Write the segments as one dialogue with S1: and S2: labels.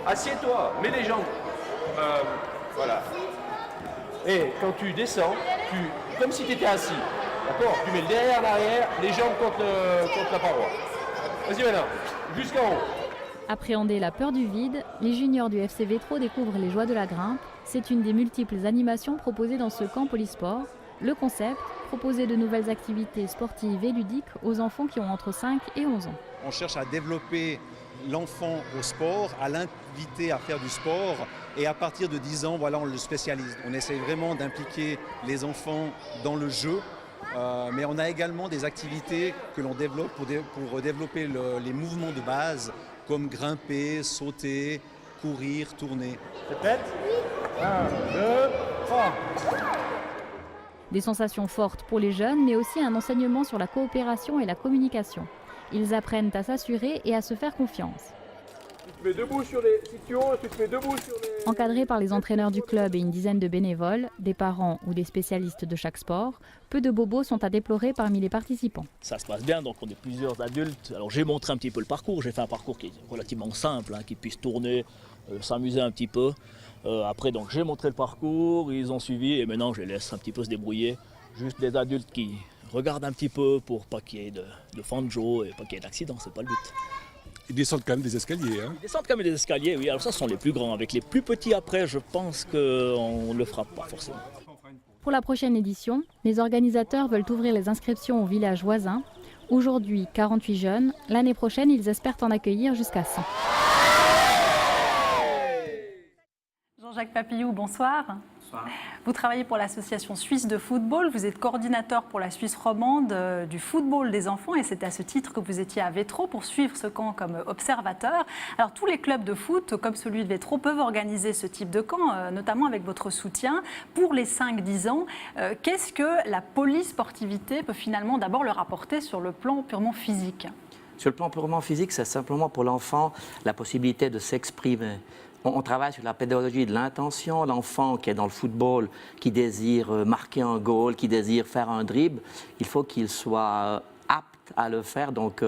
S1: Assieds-toi, mets les jambes. Voilà. Et quand tu descends, comme si tu étais assis. D'accord? Tu mets le derrière, l'arrière, les jambes contre la paroi. Vas-y maintenant, jusqu'en haut.
S2: Appréhender la peur du vide, les juniors du FC Vétro découvrent les joies de la grimpe. C'est une des multiples animations proposées dans ce camp polysport. Le concept, proposer de nouvelles activités sportives et ludiques aux enfants qui ont entre 5 et 11 ans.
S3: On cherche à développer l'enfant au sport, à l'inviter à faire du sport et à partir de 10 ans, voilà, on le spécialise. On essaie vraiment d'impliquer les enfants dans le jeu, mais on a également des activités que l'on développe pour développer les mouvements de base comme grimper, sauter, courir, tourner.
S1: T'es prête? 1, 2, 3.
S2: Des sensations fortes pour les jeunes, mais aussi un enseignement sur la coopération et la communication. Ils apprennent à s'assurer et à se faire confiance.
S1: Tu te mets debout sur les... Si tu hurles, tu te mets debout sur les...
S2: Encadrés par les entraîneurs du club et une dizaine de bénévoles, des parents ou des spécialistes de chaque sport, peu de bobos sont à déplorer parmi les participants.
S4: Ça se passe bien, donc on est plusieurs adultes. Alors j'ai montré un petit peu le parcours, j'ai fait un parcours qui est relativement simple, qui puisse tourner, s'amuser un petit peu. Après donc j'ai montré le parcours, ils ont suivi et maintenant je les laisse un petit peu se débrouiller. Juste des adultes qui regardent un petit peu pour pas qu'il y ait de fanjo et pas qu'il y ait d'accident, c'est pas le but.
S5: Ils descendent quand même des escaliers. Hein.
S4: Ils descendent quand même des escaliers, oui. Alors ça, ce sont les plus grands. Avec les plus petits après, je pense qu'on ne le fera pas forcément.
S2: Pour la prochaine édition, les organisateurs veulent ouvrir les inscriptions aux villages voisins. Aujourd'hui, 48 jeunes. L'année prochaine, ils espèrent en accueillir jusqu'à 100.
S6: Jean-Jacques Papillou, bonsoir.
S7: Bonsoir.
S6: Vous travaillez pour l'association suisse de football, vous êtes coordinateur pour la Suisse romande du football des enfants et c'est à ce titre que vous étiez à Vétro pour suivre ce camp comme observateur. Alors tous les clubs de foot comme celui de Vétro peuvent organiser ce type de camp, notamment avec votre soutien pour les 5-10 ans. Qu'est-ce que la polysportivité peut finalement d'abord leur apporter sur le plan purement physique ?
S7: Sur le plan purement physique, c'est simplement pour l'enfant la possibilité de s'exprimer. On travaille sur la pédagogie de l'intention. L'enfant qui est dans le football, qui désire marquer un goal, qui désire faire un dribble, il faut qu'il soit apte à le faire. Donc,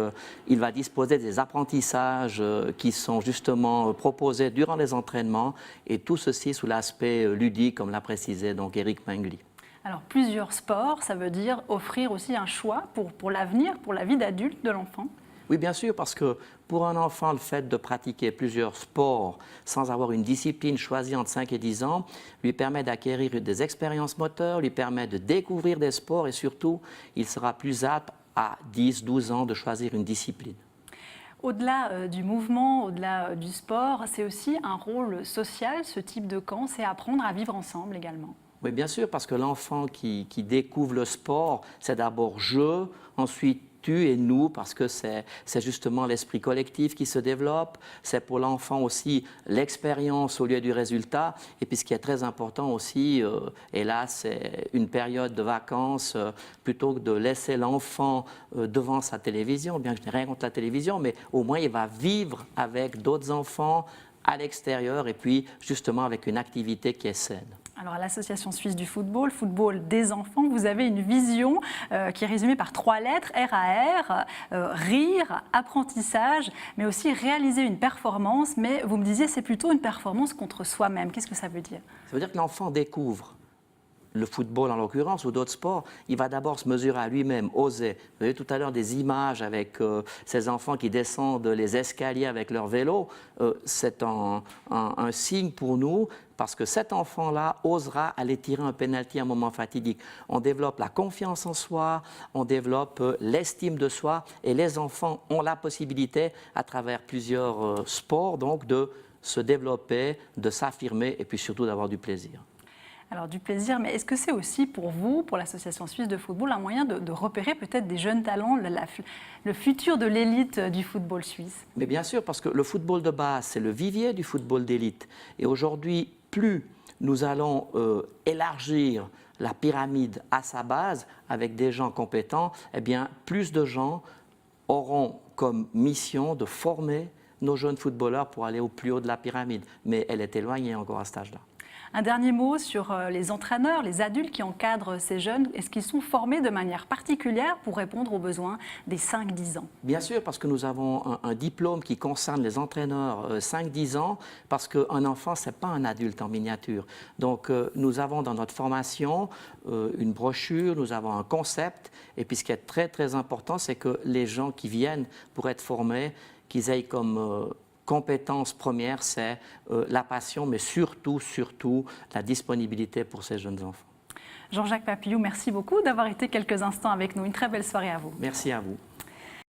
S7: il va disposer des apprentissages qui sont justement proposés durant les entraînements et tout ceci sous l'aspect ludique, comme l'a précisé donc Eric Mengli.
S6: Alors, plusieurs sports, ça veut dire offrir aussi un choix pour l'avenir, pour la vie d'adulte de l'enfant.
S7: Oui, bien sûr, parce que pour un enfant, le fait de pratiquer plusieurs sports sans avoir une discipline choisie entre 5 et 10 ans lui permet d'acquérir des expériences moteurs, lui permet de découvrir des sports et surtout, il sera plus apte à 10-12 ans de choisir une discipline.
S6: Au-delà du mouvement, au-delà du sport, c'est aussi un rôle social, ce type de camp, c'est apprendre à vivre ensemble également.
S7: Oui, bien sûr, parce que l'enfant qui découvre le sport, c'est d'abord jeu, ensuite tu et nous, parce que c'est justement l'esprit collectif qui se développe. C'est pour l'enfant aussi l'expérience au lieu du résultat. Et puis ce qui est très important aussi, et là c'est une période de vacances, plutôt que de laisser l'enfant devant sa télévision, bien que je n'ai rien contre la télévision, mais au moins il va vivre avec d'autres enfants à l'extérieur et puis justement avec une activité qui est saine.
S6: Alors à l'Association suisse du football, football des enfants, vous avez une vision qui est résumée par 3 lettres, RAR, rire, apprentissage, mais aussi réaliser une performance. Mais vous me disiez, c'est plutôt une performance contre soi-même. Qu'est-ce que ça veut dire ?
S7: Ça veut dire que l'enfant découvre le football en l'occurrence ou d'autres sports, il va d'abord se mesurer à lui-même, oser. Vous avez tout à l'heure des images avec ces enfants qui descendent les escaliers avec leur vélo. C'est un signe pour nous parce que cet enfant-là osera aller tirer un pénalty à un moment fatidique. On développe la confiance en soi, on développe l'estime de soi et les enfants ont la possibilité à travers plusieurs sports donc de se développer, de s'affirmer et puis surtout d'avoir du plaisir.
S6: Alors du plaisir, mais est-ce que c'est aussi pour vous, pour l'Association suisse de football, un moyen de repérer peut-être des jeunes talents, le futur de l'élite du football suisse ?
S7: Mais bien sûr, parce que le football de base, c'est le vivier du football d'élite. Et aujourd'hui, plus nous allons élargir la pyramide à sa base avec des gens compétents, eh bien, plus de gens auront comme mission de former nos jeunes footballeurs pour aller au plus haut de la pyramide. Mais elle est éloignée encore à cet âge-là.
S6: Un dernier mot sur les entraîneurs, les adultes qui encadrent ces jeunes. Est-ce qu'ils sont formés de manière particulière pour répondre aux besoins des 5-10 ans?
S7: Bien sûr, parce que nous avons un diplôme qui concerne les entraîneurs 5-10 ans, parce qu'un enfant, ce n'est pas un adulte en miniature. Donc, nous avons dans notre formation une brochure, nous avons un concept, et puis ce qui est très, très important, c'est que les gens qui viennent pour être formés, qu'ils aient comme compétence première, c'est la passion, mais surtout la disponibilité pour ces jeunes enfants.
S6: Jean-Jacques Papillou, merci beaucoup d'avoir été quelques instants avec nous. Une très belle soirée à vous.
S7: Merci à vous.